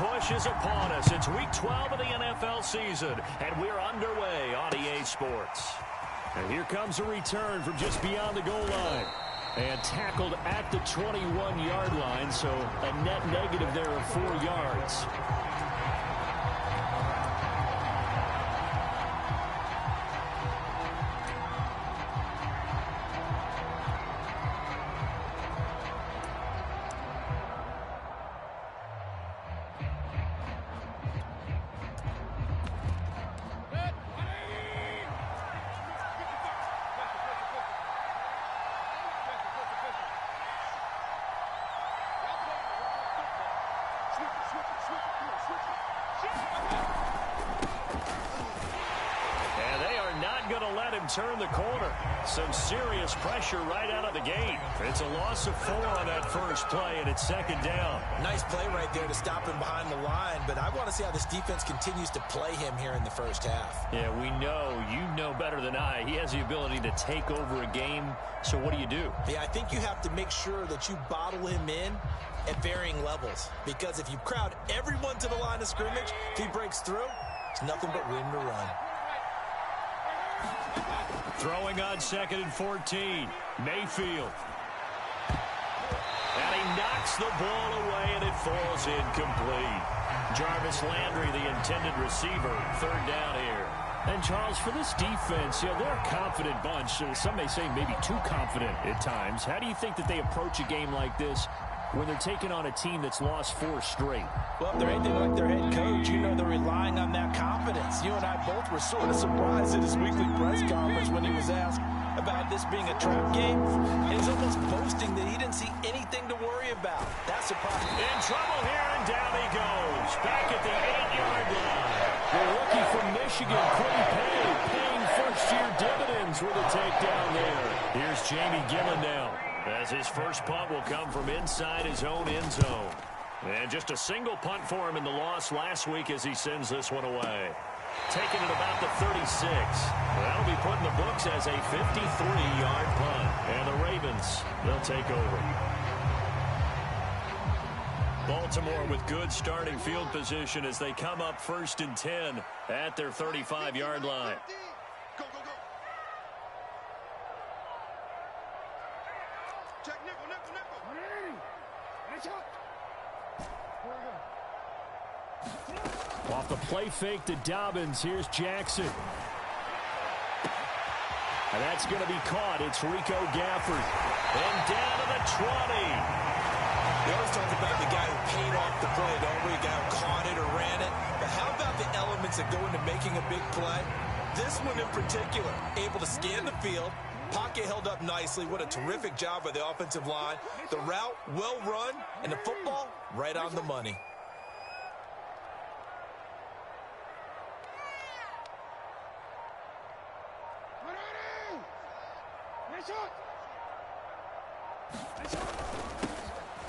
push is upon us. It's Week 12 of the NFL season, and we're underway on EA Sports. And here comes a return from just beyond the goal line. And tackled at the 21-yard line, so a net negative there of 4 yards. Turn the corner. Some serious pressure right out of the gate. It's a loss of 4 on that first play, and it's second down. Nice play right there to stop him behind the line, but I want to see how this defense continues to play him here in the first half. Yeah, we know. You know better than I. He has the ability to take over a game, so what do? Yeah, I think you have to make sure that you bottle him in at varying levels, because if you crowd everyone to the line of scrimmage, if he breaks through, it's nothing but room to run. Throwing on 2nd and 14. Mayfield. And he knocks the ball away, and it falls incomplete. Jarvis Landry, the intended receiver, 3rd down here. And, Charles, for this defense, they're a confident bunch. Some may say maybe too confident at times. How do you think that they approach a game like this when they're taking on a team that's lost 4 straight? Well, if they're anything like their head coach, they're relying on that confidence. You and I both were sort of surprised at his weekly press conference when he was asked about this being a trap game. And he's almost boasting that he didn't see anything to worry about. That's surprising. In trouble here, and down he goes. Back at the 8-yard line. The rookie from Michigan couldn't paying first-year dividends with a takedown there. Here's Jamie Gillen now, as his first punt will come from inside his own end zone. And just a single punt for him in the loss last week as he sends this one away. Taking it about the 36. That'll be put in the books as a 53-yard punt. And the Ravens, they'll take over. Baltimore with good starting field position as they come up 1st and 10 at their 35-yard line. Off the play fake to Dobbins. Here's Jackson. And that's going to be caught. It's Rico Gafford. And down to the 20. We always talk about the guy who paid off the play, don't we? The guy who caught it or ran it. But how about the elements that go into making a big play? This one in particular, able to scan the field. Pocket held up nicely. What a terrific job by the offensive line. The route, well run. And the football, right on the money.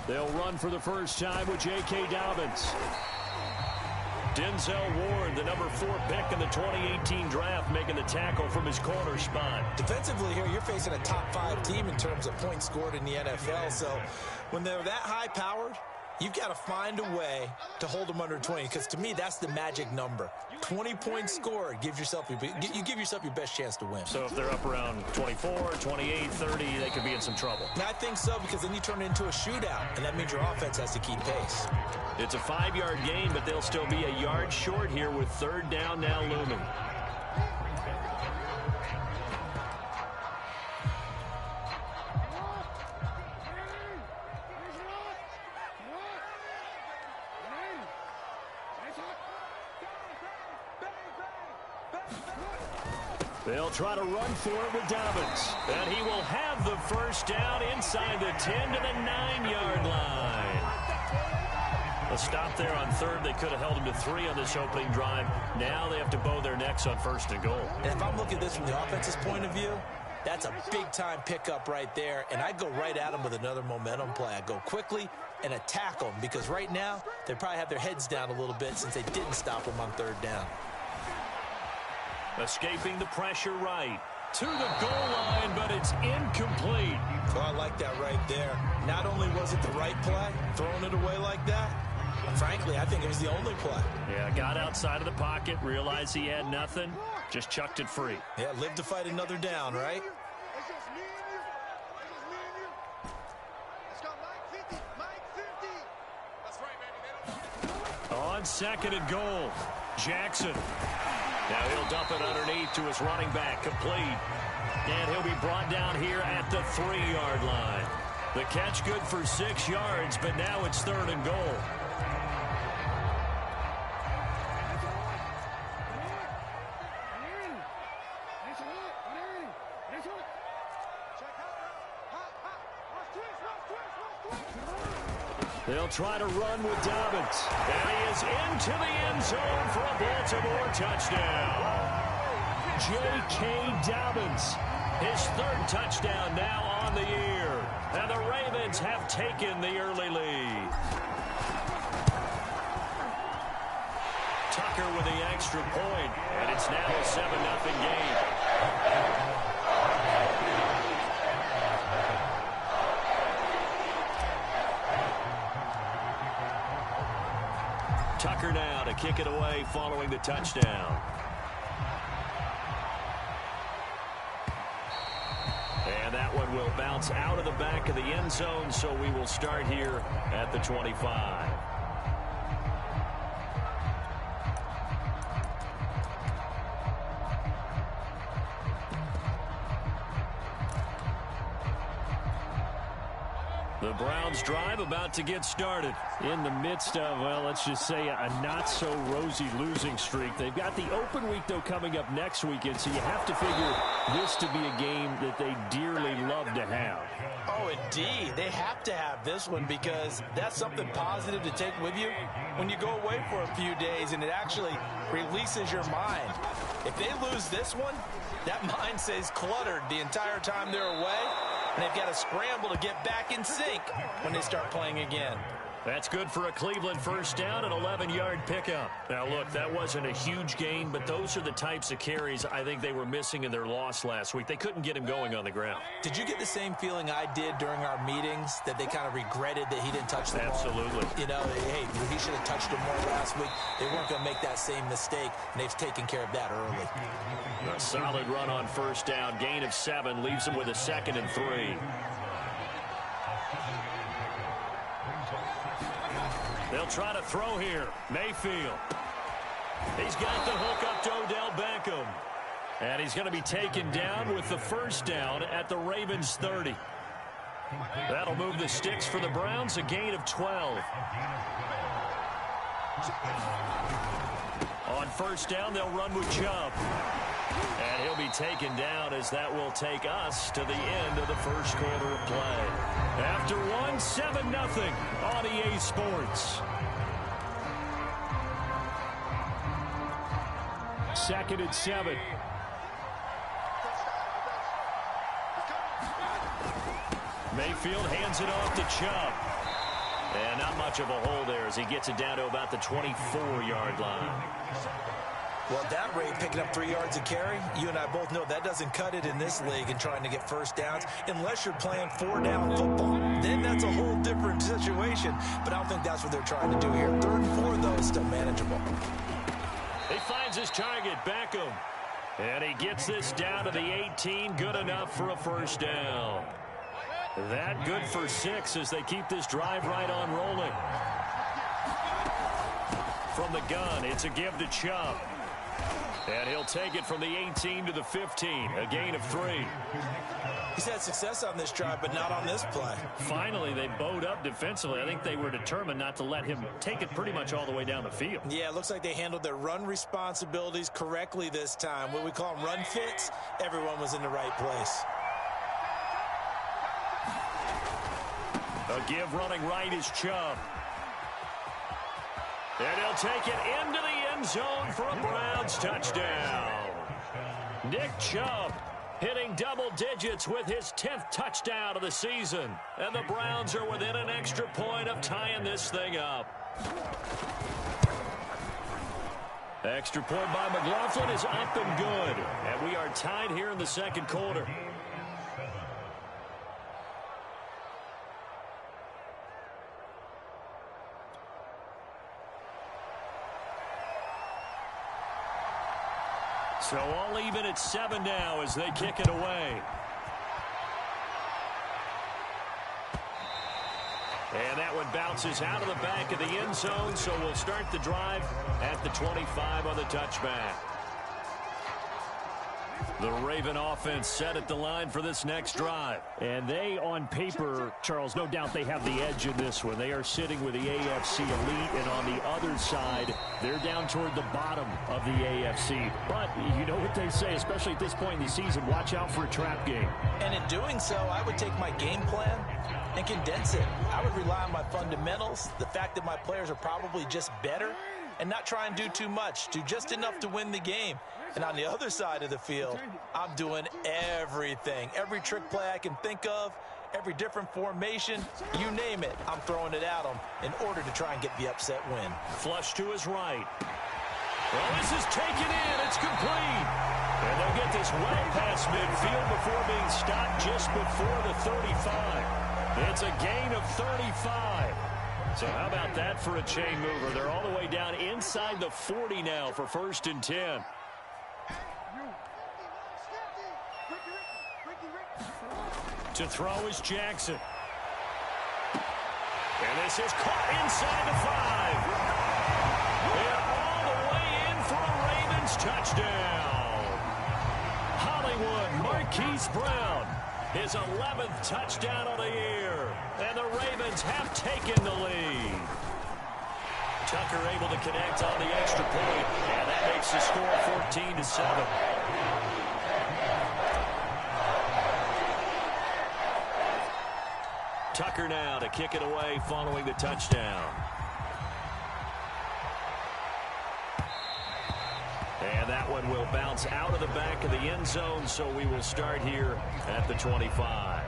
They'll run for the first time with J.K. Dobbins. Denzel Ward, the number 4 pick in the 2018 draft, making the tackle from his corner spot. Defensively here, you're facing a top 5 team in terms of points scored in the NFL. So when they're that high-powered, you've got to find a way to hold them under 20, because to me, that's the magic number. 20 points scored, you give yourself your best chance to win. So if they're up around 24, 28, 30, they could be in some trouble. And I think so, because then you turn it into a shootout, and that means your offense has to keep pace. It's a 5-yard gain, but they'll still be a yard short here with 3rd down now looming. They'll try to run for it with Dobbins. And he will have the first down inside the 10 to the 9-yard line. A stop there on 3rd. They could have held him to 3 on this opening drive. Now they have to bow their necks on 1st and goal. And if I'm looking at this from the offense's point of view, that's a big-time pickup right there. And I go right at him with another momentum play. I go quickly and attack them, because right now they probably have their heads down a little bit since they didn't stop him on 3rd down. Escaping the pressure right to the goal line, but it's incomplete. Oh, I like that right there. Not only was it the right play, throwing it away like that, Frankly, I think it was the only play. Yeah, got outside of the pocket, realized he had nothing, just chucked it free. Yeah, live to fight another down, right? On second and goal, Jackson. Now he'll dump it underneath to his running back, complete. And he'll be brought down here at the 3-yard line. The catch good for 6 yards, but now it's third and goal. They'll try to run with Dobbins. And he is into the end zone for a Baltimore touchdown. J.K. Dobbins, his 3rd touchdown now on the year. And the Ravens have taken the early lead. Tucker with the extra point, and it's now a 7-0 game. Tucker now to kick it away following the touchdown. And that one will bounce out of the back of the end zone, so we will start here at the 25. The Browns drive about to get started. In the midst of, well, let's just say a not-so-rosy losing streak. They've got the open week, though, coming up next weekend, so you have to figure this to be a game that they dearly love to have. Oh, indeed. They have to have this one because that's something positive to take with you when you go away for a few days, and it actually releases your mind. If they lose this one, that mind stays cluttered the entire time they're away, and they've got to scramble to get back in sync when they start playing again. That's good for a Cleveland first down, an 11-yard pickup. Now, look, that wasn't a huge gain, but those are the types of carries I think they were missing in their loss last week. They couldn't get him going on the ground. Did you get the same feeling I did during our meetings, that they kind of regretted that he didn't touch the ball? Absolutely. You know, hey, he should have touched it more last week. They weren't going to make that same mistake, and they've taken care of that early. A solid run on first down. Gain of 7 leaves them with a 2nd and 3. They'll try to throw here. Mayfield. He's got the hook up to Odell Beckham. And he's going to be taken down with the first down at the Ravens 30. That'll move the sticks for the Browns, a gain of 12. On first down, they'll run with Chubb. And he'll be taken down as that will take us to the end of the first quarter of play. After 7-0 on EA Sports. 2nd and 7. Mayfield hands it off to Chubb. And not much of a hole there as he gets it down to about the 24-yard line. Well, at that rate, picking up 3 yards a carry, you and I both know that doesn't cut it in this league and trying to get first downs unless you're playing 4-down football. Then that's a whole different situation, but I don't think that's what they're trying to do here. 3rd and 4, though, is still manageable. He finds his target, Beckham. And he gets this down to the 18, good enough for a first down. That good for 6 as they keep this drive right on rolling. From the gun, it's a give to Chubb. And he'll take it from the 18 to the 15, a gain of 3. He's had success on this drive, but not on this play. Finally, they bowed up defensively. I think they were determined not to let him take it pretty much all the way down the field. Yeah, it looks like they handled their run responsibilities correctly this time. What we call them run fits, everyone was in the right place. A give running right is Chubb. And he'll take it into the end zone for a Browns touchdown. Nick Chubb hitting double digits with his 10th touchdown of the season. And the Browns are within an extra point of tying this thing up. Extra point by McLaughlin is up and good. And we are tied here in the second quarter. So all even at 7 now as they kick it away. And that one bounces out of the back of the end zone, so we'll start the drive at the 25 on the touchback. The Raven offense set at the line for this next drive. And they, on paper, Charles, no doubt they have the edge in this one. They are sitting with the AFC elite, and on the other side, they're down toward the bottom of the AFC. But you know what they say, especially at this point in the season, watch out for a trap game. And in doing so, I would take my game plan and condense it. I would rely on my fundamentals, the fact that my players are probably just better, and not try and do too much, do just enough to win the game. And on the other side of the field, I'm doing everything. Every trick play I can think of, every different formation, you name it, I'm throwing it at them in order to try and get the upset win. Flush to his right. Well, this is taken in. It's complete. And they'll get this well past midfield before being stopped just before the 35. It's a gain of 35. So how about that for a chain mover? They're all the way down inside the 40 now for 1st and 10. To throw is Jackson. And this is caught inside the 5. And all the way in for a Ravens touchdown. Hollywood Marquise Brown, his 11th touchdown of the year. And the Ravens have taken the lead. Tucker able to connect on the extra point. And that makes the score 14-7. Tucker now to kick it away following the touchdown. And that one will bounce out of the back of the end zone, so we will start here at the 25.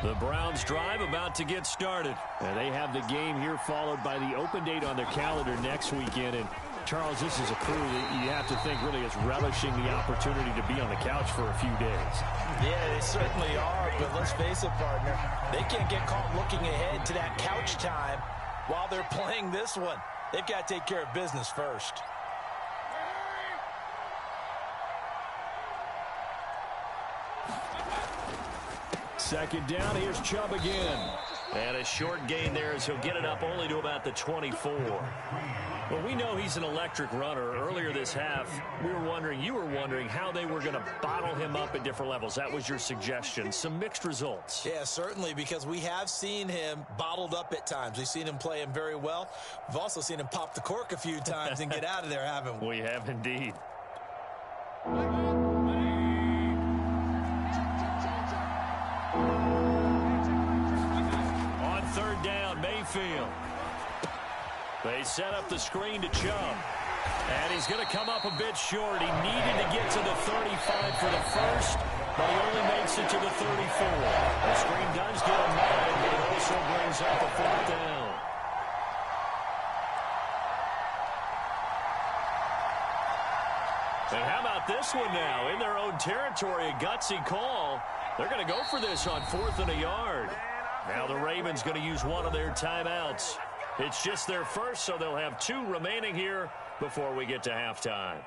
The Browns drive about to get started. And they have the game here followed by the open date on their calendar next weekend. And Charles, this is a crew that you have to think really is relishing the opportunity to be on the couch for a few days. Yeah, they certainly are, but let's face it, partner. They can't get caught looking ahead to that couch time while they're playing this one. They've got to take care of business first. Second down, here's Chubb again. And a short gain there as he'll get it up only to about the 24. Well, we know he's an electric runner. Earlier this half, you were wondering how they were going to bottle him up at different levels. That was your suggestion. Some mixed results. Yeah, certainly, because we have seen him bottled up at times. We've seen him play him very well. We've also seen him pop the cork a few times and get out of there, haven't we? We have indeed. On third down, Mayfield. They set up the screen to Chubb. And he's going to come up a bit short. He needed to get to the 35 for the first, but he only makes it to the 34. The screen does get him 9, but it also brings up the 4th down. And how about this one now? In their own territory, a gutsy call. They're going to go for this on 4th and a yard. Now the Ravens going to use one of their timeouts. It's just their first, so they'll have 2 remaining here before we get to halftime.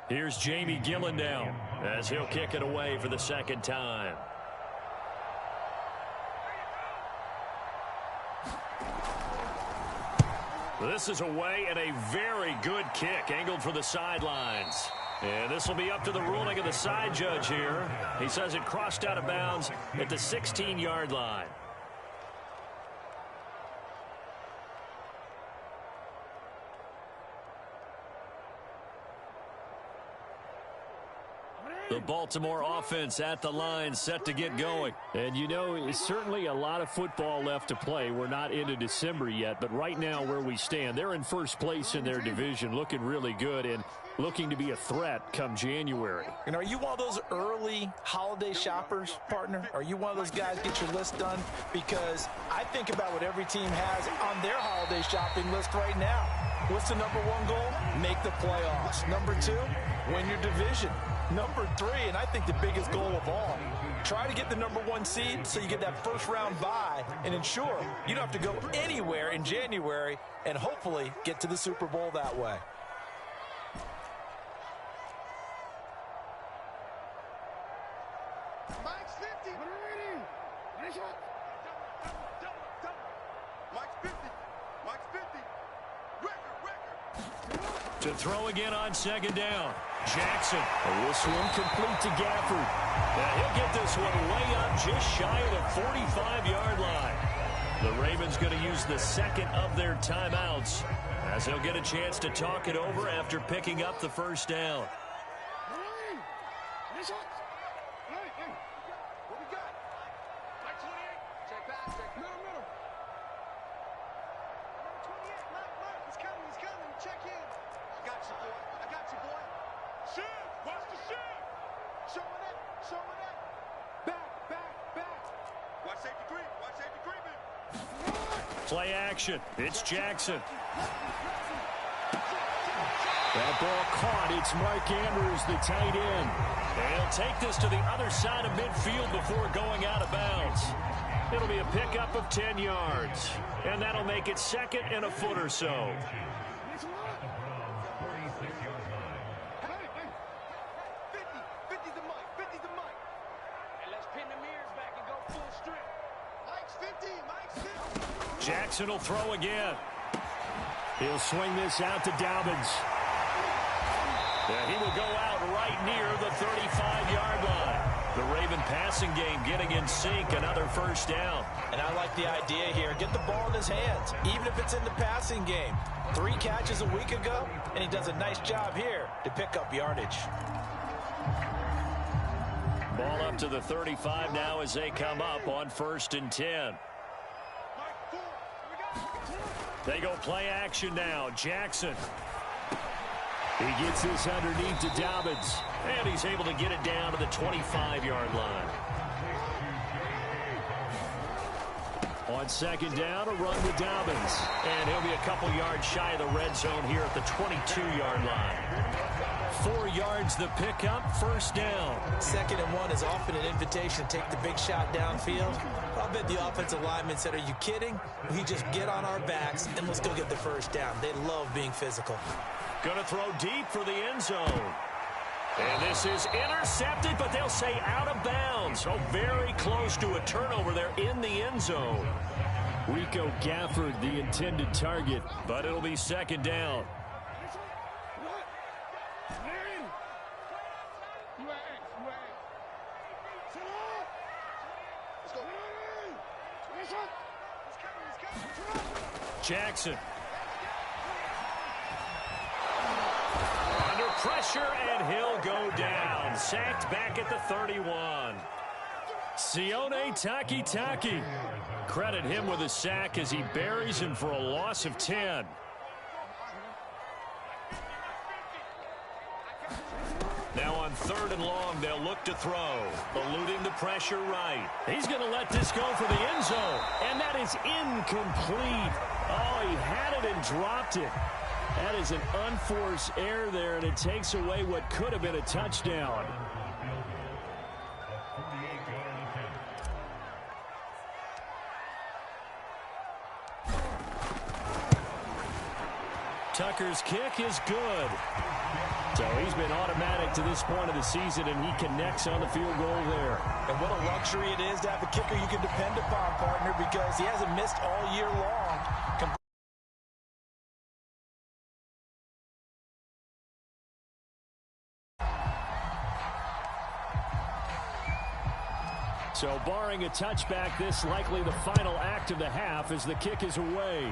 Here's Jamie Gillen down as he'll kick it away for the second time. This is away and a very good kick angled for the sidelines. And this will be up to the ruling of the side judge here. He says it crossed out of bounds at the 16-yard line. The Baltimore offense at the line, set to get going. And, you know, it's certainly a lot of football left to play. We're not into December yet, but right now where we stand, they're in first place in their division, looking really good and looking to be a threat come January. And are you one of those early holiday shoppers, partner? Are you one of those guys get your list done? Because I think about what every team has on their holiday shopping list right now. What's the number one goal? Make the playoffs. Number two, win your division. Number three, and I think the biggest goal of all, try to get the number one seed so you get that first round bye and ensure you don't have to go anywhere in January and hopefully get to the Super Bowl that way. Mike's 50. Mike's 50. Mike's 50. Record. To throw again on second down. Jackson. This one complete to Gafford. He'll get this one way up just shy of the 45-yard line. The Ravens going to use the second of their timeouts as they'll get a chance to talk it over after picking up the first down. What we got? Mike 28. Check back. Check middle. Number 28. Mike. He's coming. Check in. I got you, boy. Shift! Watch the shift! Showing it! Back! Watch safety creep! Play action. It's Jackson. That ball caught. It's Mark Andrews, the tight end. And he'll take this to the other side of midfield before going out of bounds. It'll be a pickup of 10 yards. And that'll make it second and a foot or so. 50's the mic. And let's pin the mirrors back and go full strip. Mike's 50. Jackson will throw again. He'll swing this out to Dobbins. He will go out right near the 35-yard line. The Raven passing game getting in sync, another first down. And I like the idea here. Get the ball in his hands, even if it's in the passing game. 3 catches a week ago, and he does a nice job here to pick up yardage. Ball up to the 35 now as they come up on 1st and 10. They go play action now. Jackson. He gets this underneath to Dobbins. And he's able to get it down to the 25-yard line. On second down, a run with Dobbins. And he'll be a couple yards shy of the red zone here at the 22-yard line. 4 yards the pickup, first down. 2nd and 1 is often an invitation to take the big shot downfield. I bet the offensive lineman said, are you kidding? We just get on our backs and let's go get the first down. They love being physical. Going to throw deep for the end zone. And this is intercepted, but they'll say out of bounds. So very close to a turnover there in the end zone. Rico Gafford, the intended target. But it'll be second down. Jackson. Under pressure, and he'll go down. Sacked back at the 31. Sione Takitaki. Credit him with a sack as he buries him for a loss of 10. Now on 3rd and long, they'll look to throw. Eluding the pressure right. He's going to let this go for the end zone. And that is incomplete. Oh, he had it and dropped it. That is an unforced error there, and it takes away what could have been a touchdown. Tucker's kick is good. So he's been automatic to this point of the season, and he connects on the field goal there. And what a luxury it is to have a kicker you can depend upon, partner, because he hasn't missed all year long. So barring a touchback, this likely the final act of the half as the kick is away.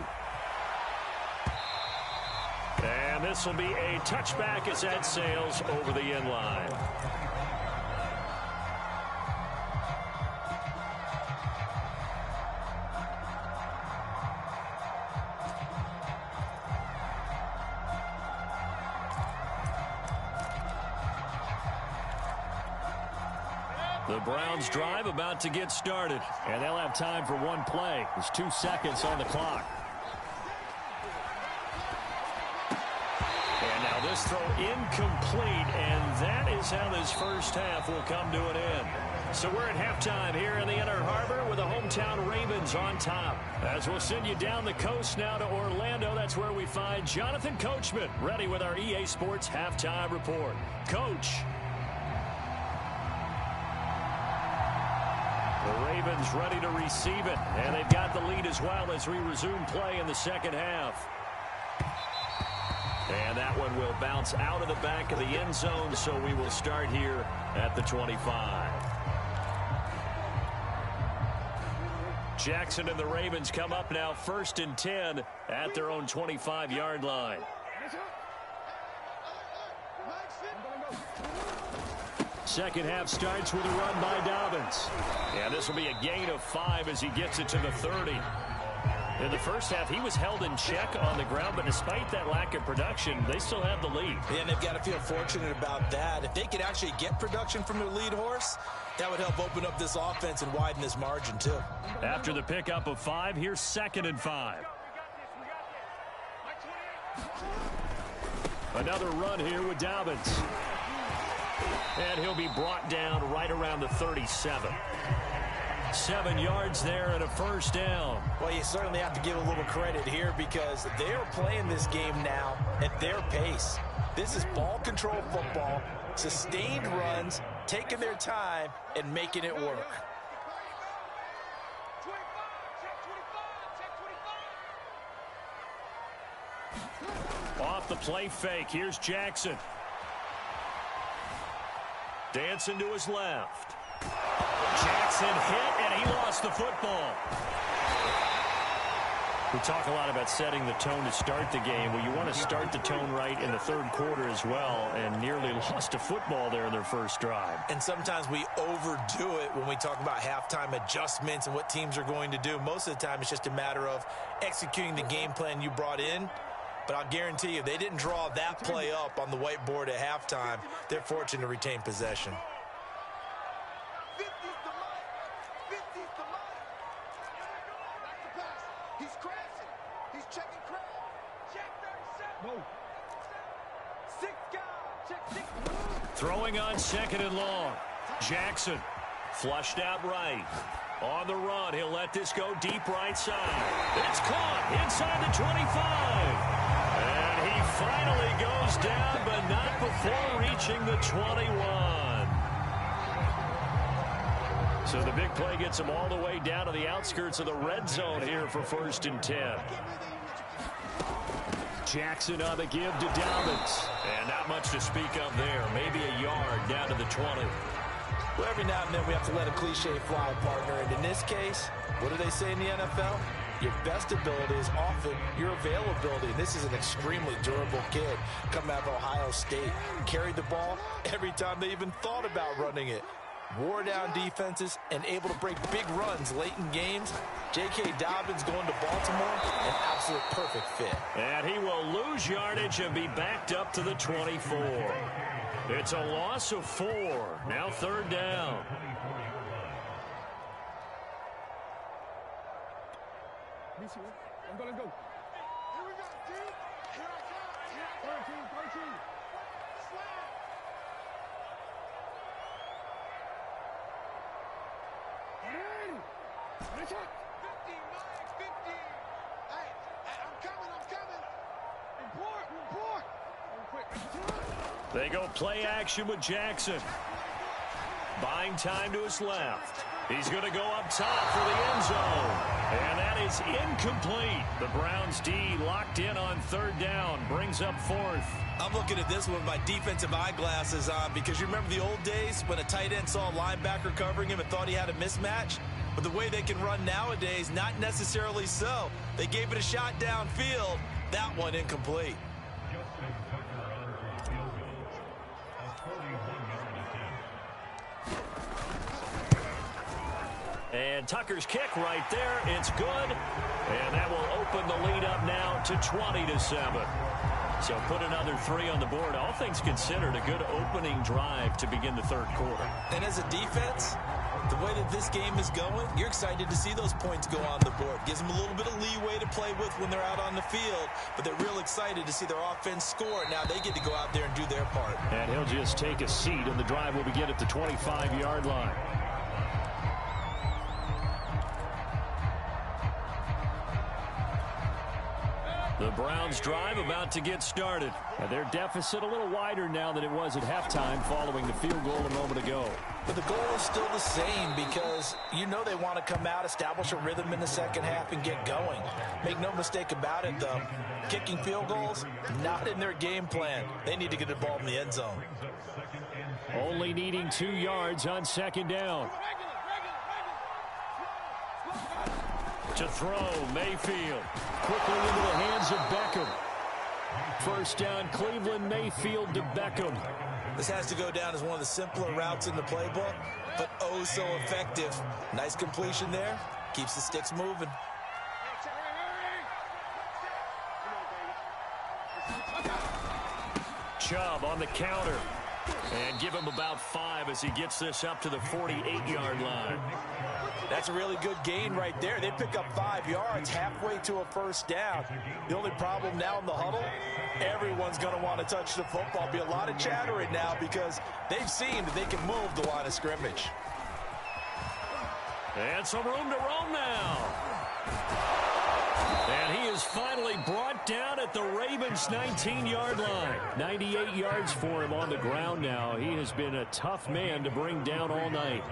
And this will be a touchback as that sails over the end line. The Browns drive about to get started, and they'll have time for one play. There's 2 seconds on the clock. And now this throw incomplete, and that is how this first half will come to an end. So we're at halftime here in the Inner Harbor with the hometown Ravens on top. As we'll send you down the coast now to Orlando, that's where we find Jonathan Coachman ready with our EA Sports halftime report. Coach. The Ravens ready to receive it, and they've got the lead as well as we resume play in the second half. And that one will bounce out of the back of the end zone, so we will start here at the 25. Jackson and the Ravens come up now 1st and 10 at their own 25-yard line. Second half starts with a run by Dobbins. And this will be a gain of 5 as he gets it to the 30. In the first half, he was held in check on the ground, but despite that lack of production, they still have the lead. Yeah, and they've got to feel fortunate about that. If they could actually get production from their lead horse, that would help open up this offense and widen this margin, too. After the pickup of 5, here's 2nd and 5. Another run here with Dobbins. And he'll be brought down right around the 37. 7 yards there and a first down. Well, you certainly have to give a little credit here because they're playing this game now at their pace. This is ball control football, sustained runs, taking their time and making it work. Off the play fake, here's Jackson. Dancing to his left. Jackson hit, and he lost the football. We talk a lot about setting the tone to start the game. Well, you want to start the tone right in the third quarter as well, and nearly lost a football there in their first drive. And sometimes we overdo it when we talk about halftime adjustments and what teams are going to do. Most of the time, it's just a matter of executing the game plan you brought in. But I'll guarantee you, they didn't draw that play up on the whiteboard at halftime. They're fortunate to retain possession. Throwing on 2nd and long. Jackson flushed out right. On the run, he'll let this go deep right side. It's caught inside the 25. And he finally goes down, but not before reaching the 21. So the big play gets him all the way down to the outskirts of the red zone here for 1st and 10. Jackson on the give to Dobbins. And not much to speak of there. Maybe a yard down to the 20. Well, every now and then we have to let a cliche fly, partner. And in this case, what do they say in the NFL? Your best ability is often your availability. This is an extremely durable kid coming out of Ohio State. Carried the ball every time they even thought about running it. Wore down defenses and able to break big runs late in games. J.K. Dobbins going to Baltimore, an absolute perfect fit. And he will lose yardage and be backed up to the 24. It's a loss of 4. Now 3rd down. I'm gonna go. Here we go, dude. Here I come. 13. Slap. Ready. Let's go. 50, 50. Hey, I'm coming. They go play action with Jackson. Buying time to his left. He's going to go up top for the end zone. And that is incomplete. The Browns D locked in on third down. Brings up fourth. I'm looking at this one with my defensive eyeglasses on because you remember the old days when a tight end saw a linebacker covering him and thought he had a mismatch? But the way they can run nowadays, not necessarily so. They gave it a shot downfield. That one incomplete. And Tucker's kick right there. It's good. And that will open the lead up now to 20-7. So put another 3 on the board. All things considered, a good opening drive to begin the third quarter. And as a defense, the way that this game is going, you're excited to see those points go on the board. Gives them a little bit of leeway to play with when they're out on the field, but they're real excited to see their offense score. Now they get to go out there and do their part. And he'll just take a seat, and the drive will begin at the 25-yard line. The Browns drive about to get started. And their deficit a little wider now than it was at halftime following the field goal a moment ago. But the goal is still the same because you know they want to come out, establish a rhythm in the second half, and get going. Make no mistake about it, though. Kicking field goals, not in their game plan. They need to get the ball in the end zone. Only needing 2 yards on second down. To throw, Mayfield. Quickly into the hands of Beckham. First down, Cleveland. Mayfield to Beckham. This has to go down as one of the simpler routes in the playbook, but oh so effective. Nice completion there. Keeps the sticks moving. Chubb on the counter. And give him about 5 as he gets this up to the 48-yard line. That's a really good gain right there. They pick up 5 yards halfway to a first down. The only problem now in the huddle, everyone's going to want to touch the football. Be a lot of chattering now because they've seen that they can move the line of scrimmage. And some room to roam now. And he is finally brought down at the Ravens' 19-yard line. 98 yards for him on the ground now. He has been a tough man to bring down all night.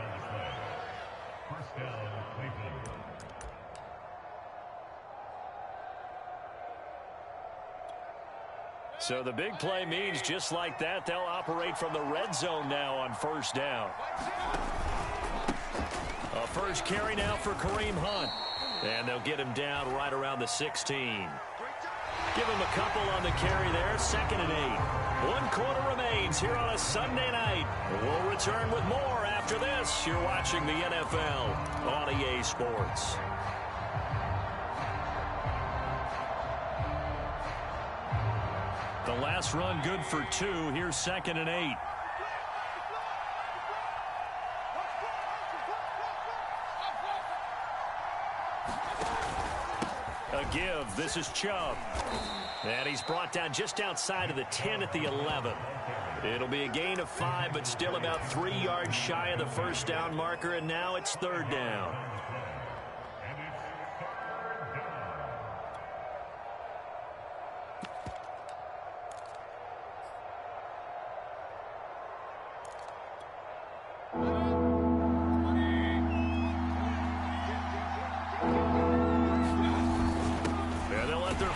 So the big play means just like that, they'll operate from the red zone now on first down. A first carry now for Kareem Hunt. And they'll get him down right around the 16. Give him a couple on the carry there. 2nd and 8. 1 quarter remains here on a Sunday night. We'll return with more after this. You're watching the NFL on EA Sports. The last run good for 2. Here's 2nd and 8. A give. This is Chubb. And he's brought down just outside of the 10 at the 11. It'll be a gain of 5, but still about 3 yards shy of the first down marker, and now it's third down.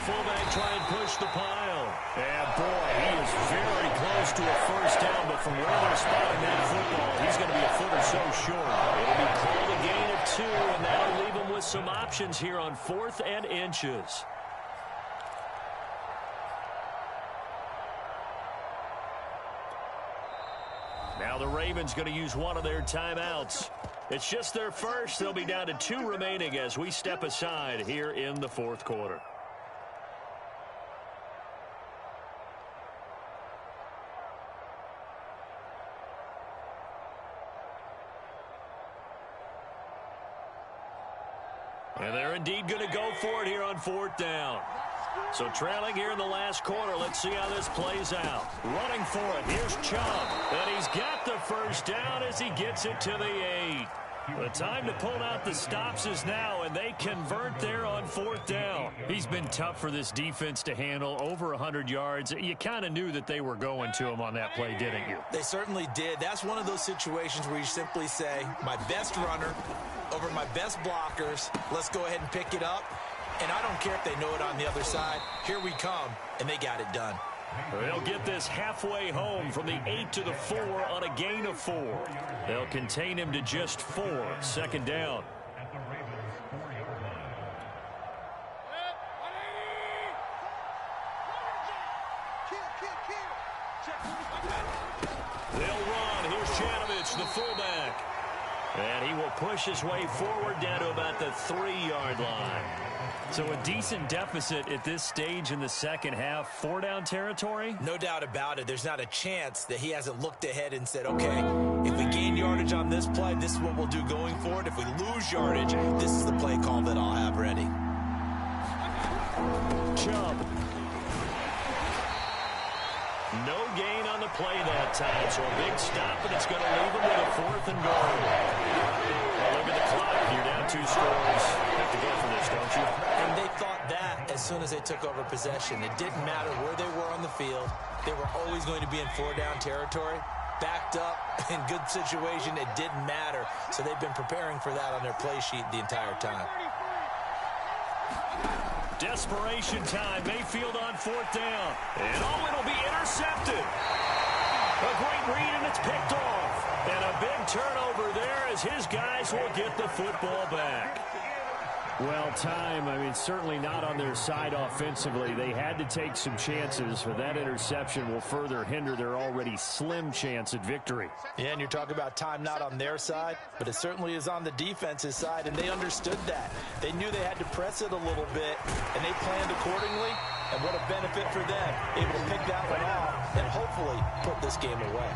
Fullback try and push the pile. And boy, he is very close to a first down, but from where they're spotting that football, he's going to be a foot or so short. It'll be called a gain of 2, and that'll leave him with some options here on 4th and inches. Now the Ravens going to use one of their timeouts. It's just their first. They'll be down to 2 remaining as we step aside here in the fourth quarter. And they're indeed going to go for it here on 4th down. So trailing here in the last quarter. Let's see how this plays out. Running for it. Here's Chubb. And he's got the first down as he gets it to the 8. The time to pull out the stops is now, and they convert there on 4th down. He he's been tough for this defense to handle. Over 100 yards. You kind of knew that they were going to him on that play, didn't you? They certainly did. That's one of those situations where you simply say, my best runner over my best blockers. Let's go ahead and pick it up. And I don't care if they know it on the other side. Here we come, and they got it done. They'll get this halfway home from the 8 to the 4 on a gain of 4. They'll contain him to just 4. Second down. They'll run. Here's Janovich, the fullback. And he will push his way forward down to about the 3-yard line. So a decent deficit at this stage in the second half. 4-down territory? No doubt about it. There's not a chance that he hasn't looked ahead and said, okay, if we gain yardage on this play, this is what we'll do going forward. If we lose yardage, this is the play call that I'll have ready. Chubb. No gain on the play that time, so a big stop, and it's going to leave him with a 4th and goal. Well, look at the clock. You're down 2 scores. You have to go for this, don't you? And they thought that as soon as they took over possession. It didn't matter where they were on the field. They were always going to be in 4-down territory. Backed up, in good situation, it didn't matter. So they've been preparing for that on their play sheet the entire time. Desperation time. Mayfield on 4th down. And it'll be intercepted. A great read, and it's picked off. And a big turnover there as his guys will get the football back. Well, certainly not on their side offensively. They had to take some chances, but that interception will further hinder their already slim chance at victory. Yeah, and you're talking about time not on their side, but it certainly is on the defense's side, and they understood that. They knew they had to press it a little bit, and they planned accordingly, and what a benefit for them, able to pick that one off and hopefully put this game away.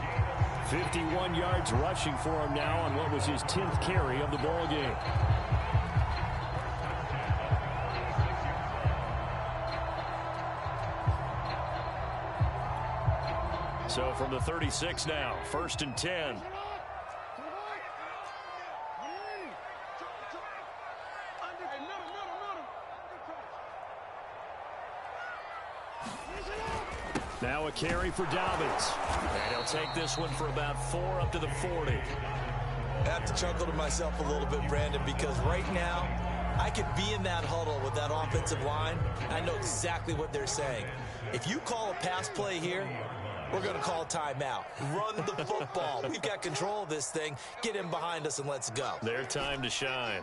51 yards rushing for him now on what was his 10th carry of the ball game. So from the 36 now, 1st and 10. Now a carry for Dobbins. And he'll take this one for about 4 up to the 40. I have to chuckle to myself a little bit, Brandon, because right now I could be in that huddle with that offensive line. I know exactly what they're saying. If you call a pass play here, we're going to call timeout. Run the football. We've got control of this thing. Get in behind us and let's go. Their time to shine.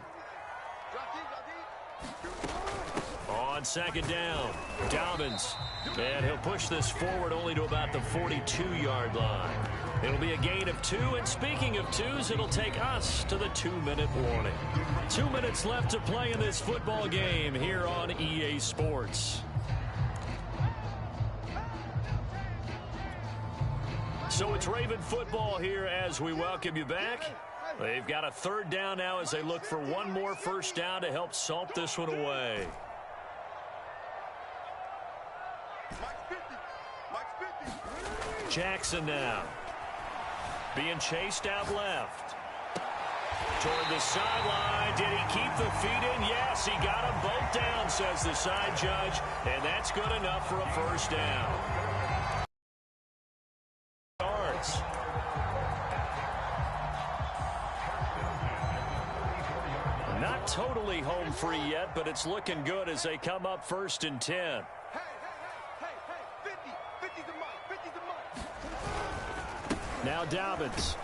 On 2nd down, Dobbins. And he'll push this forward only to about the 42-yard line. It'll be a gain of 2, and speaking of 2s, it'll take us to the 2-minute warning. 2 minutes left to play in this football game here on EA Sports. So it's Raven football here as we welcome you back. They've got a 3rd down now as they look for one more 1st down to help salt this one away. Jackson now. Being chased out left. Toward the sideline. Did he keep the feet in? Yes, he got them both down, says the side judge. And that's good enough for a 1st down. Not totally home free yet, but it's looking good as they come up 1st and 10. Now Dobbins.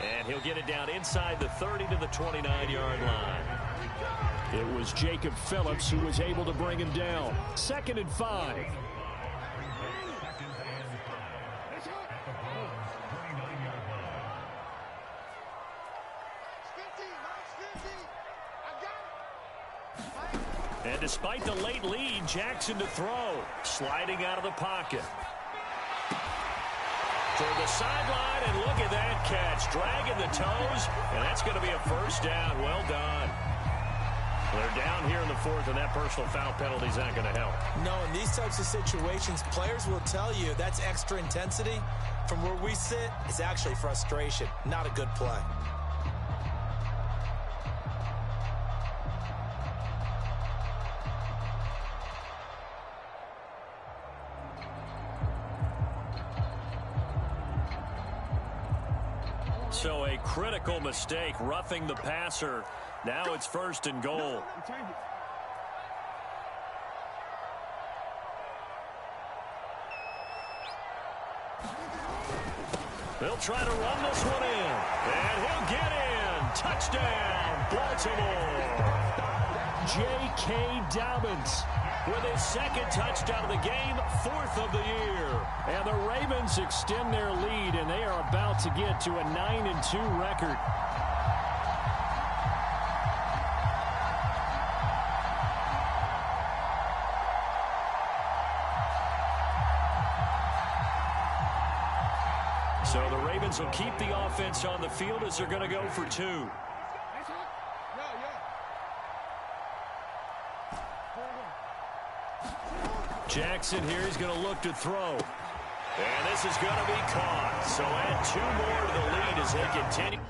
And he'll get it down inside the 30 to the 29-yard line. It was Jacob Phillips who was able to bring him down. 2nd and 5. And despite the late lead, Jackson to throw. Sliding out of the pocket. Toward the sideline, and look at that catch. Dragging the toes, and that's going to be a 1st down. Well done. They're down here in the 4th, and that personal foul penalty is not going to help. No, in these types of situations, players will tell you that's extra intensity. From where we sit, it's actually frustration. Not a good play. So a critical mistake, roughing the passer. Now it's 1st and goal. They'll try to run this one in. And he'll get in. Touchdown, Baltimore. J.K. Dobbins with his 2nd touchdown of the game, 4th of the year. And the Ravens extend their lead, and they are about to get to a 9-2 record. So the Ravens will keep the offense on the field as they're going to go for 2. Jackson here, he's going to look to throw. And this is going to be caught. So add 2 more to the lead as they continue.